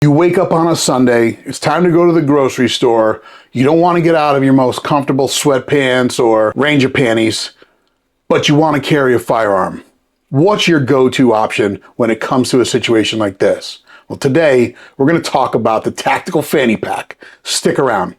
You wake up on a Sunday, it's time to go to the grocery store. You don't want to get out of your most comfortable sweatpants or Ranger panties, but you want to carry a firearm. What's your go-to option when it comes to a situation like this? Well, today we're going to talk about the tactical fanny pack. Stick around.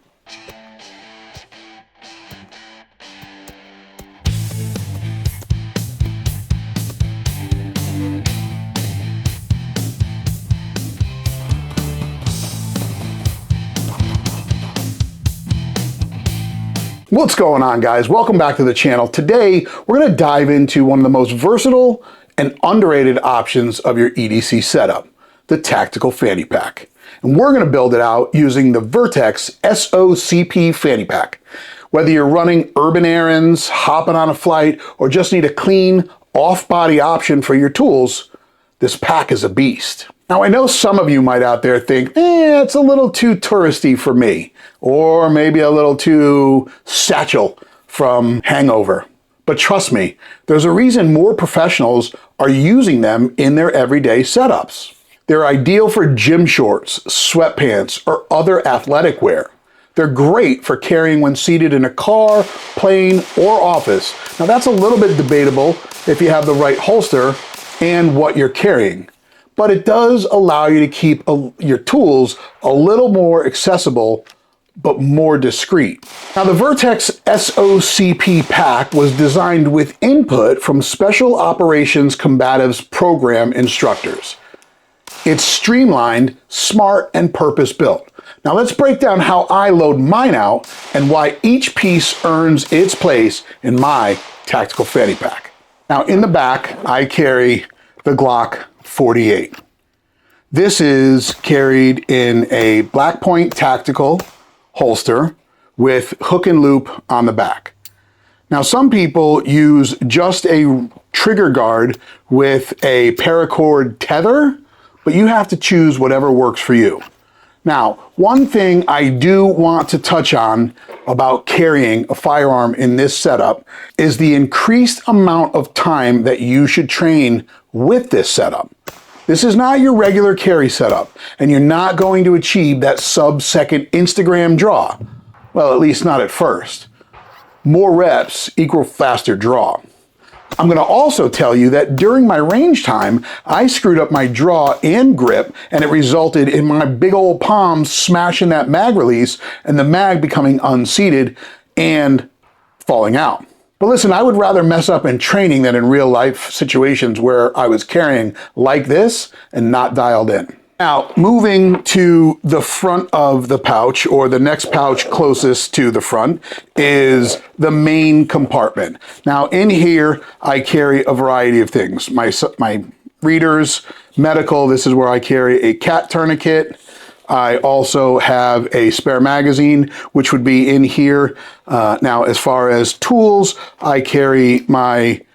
What's going on, guys? Welcome back to the channel. Today, we're going to dive into one of the most versatile and underrated options of your EDC setup, the tactical fanny pack. And we're going to build it out using the VERTX SOCP fanny pack. Whether you're running urban errands, hopping on a flight, or just need a clean, off-body option for your tools, this pack is a beast. Now, I know some of you might out there think, it's a little too touristy for me, or maybe a little too Satchel from Hangover. But trust me, there's a reason more professionals are using them in their everyday setups. They're ideal for gym shorts, sweatpants, or other athletic wear. They're great for carrying when seated in a car, plane, or office. Now, that's a little bit debatable if you have the right holster and what you're carrying. But it does allow you to keep your tools a little more accessible, but more discreet. Now, the VERTX SOCP pack was designed with input from Special Operations Combatives Program instructors. It's streamlined, smart, and purpose-built. Now, let's break down how I load mine out and why each piece earns its place in my tactical fanny pack. Now, in the back, I carry the Glock 48. This is carried in a black point tactical holster with hook and loop on the back. Now, some people use just a trigger guard with a paracord tether, but you have to choose whatever works for you. Now, one thing I do want to touch on about carrying a firearm in this setup is the increased amount of time that you should train with this setup. This is not your regular carry setup, and you're not going to achieve that sub-second Instagram draw. Well, at least not at first. More reps equal faster draw. I'm going to also tell you that during my range time, I screwed up my draw and grip, and it resulted in my big old palms smashing that mag release and the mag becoming unseated and falling out. But listen, I would rather mess up in training than in real life situations where I was carrying like this and not dialed in. Now, moving to the front of the pouch, or the next pouch closest to the front, is the main compartment. Now, in here, I carry a variety of things. My readers, medical, this is where I carry a cat tourniquet. I also have a spare magazine, which would be in here. Now, as far as tools, I carry my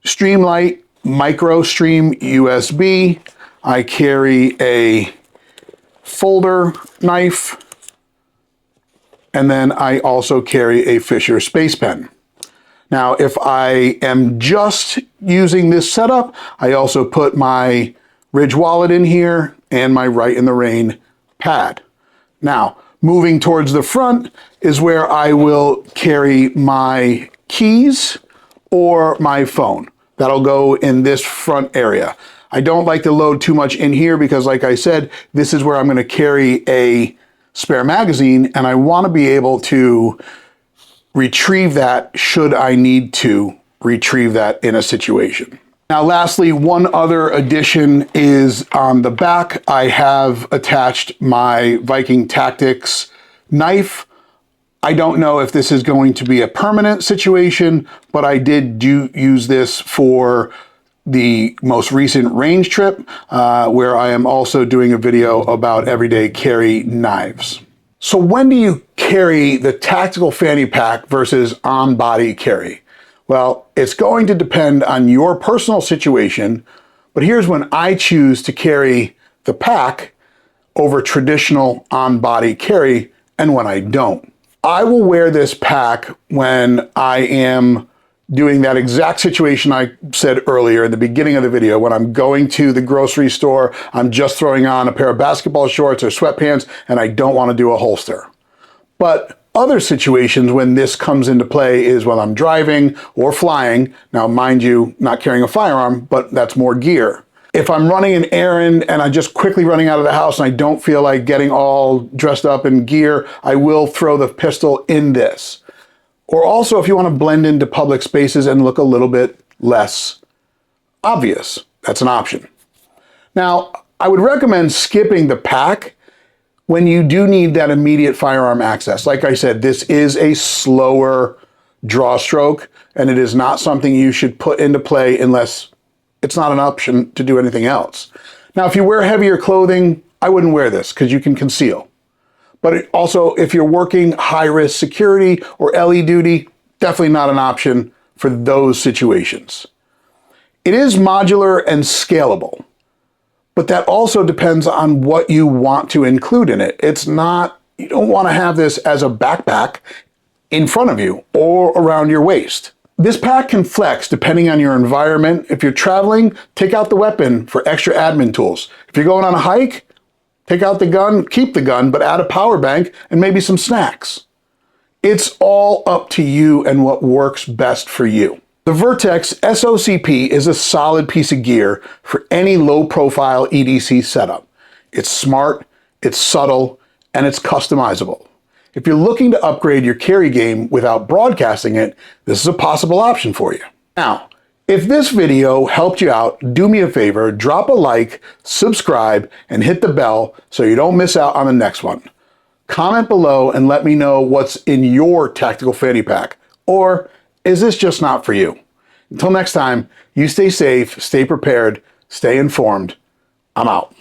Streamlight Micro Stream USB. I carry a folder knife, and then I also carry a Fisher Space Pen. Now, if I am just using this setup, I also put my Ridge wallet in here and my Right in the Rain pad. Now, moving towards the front is where I will carry my keys or my phone. That'll go in this front area. I don't like to load too much in here because, like I said, this is where I'm going to carry a spare magazine, and I want to be able to retrieve that should I need to retrieve that in a situation. Now, lastly, one other addition is on the back. I have attached my Viking Tactics knife. I don't know if this is going to be a permanent situation, but I did use this for the most recent range trip, where I am also doing a video about everyday carry knives. So when do you carry the tactical fanny pack versus on-body carry? Well, it's going to depend on your personal situation, but here's when I choose to carry the pack over traditional on-body carry and when I don't. I will wear this pack when I am doing that exact situation I said earlier in the beginning of the video. When I'm going to the grocery store, I'm just throwing on a pair of basketball shorts or sweatpants, and I don't want to do a holster. But other situations when this comes into play is when I'm driving or flying. Now, mind you, not carrying a firearm, but that's more gear. If I'm running an errand and I'm just quickly running out of the house and I don't feel like getting all dressed up in gear, I will throw the pistol in this. Or also if you want to blend into public spaces and look a little bit less obvious, that's an option. Now, I would recommend skipping the pack when you do need that immediate firearm access. Like I said, this is a slower draw stroke, and it is not something you should put into play unless it's not an option to do anything else. Now, if you wear heavier clothing, I wouldn't wear this because you can conceal. But also, if you're working high-risk security or LE duty, definitely not an option for those situations. It is modular and scalable, but that also depends on what you want to include in it. It's not, you don't want to have this as a backpack in front of you or around your waist. This pack can flex depending on your environment. If you're traveling, take out the weapon for extra admin tools. If you're going on a hike, take out the gun, keep the gun, but add a power bank and maybe some snacks. It's all up to you and what works best for you. The VERTX SOCP is a solid piece of gear for any low-profile EDC setup. It's smart, it's subtle, and it's customizable. If you're looking to upgrade your carry game without broadcasting it, this is a possible option for you. Now, if this video helped you out, do me a favor, drop a like, subscribe, and hit the bell so you don't miss out on the next one. Comment below and let me know what's in your tactical fanny pack, or is this just not for you? Until next time, you stay safe, stay prepared, stay informed. I'm out.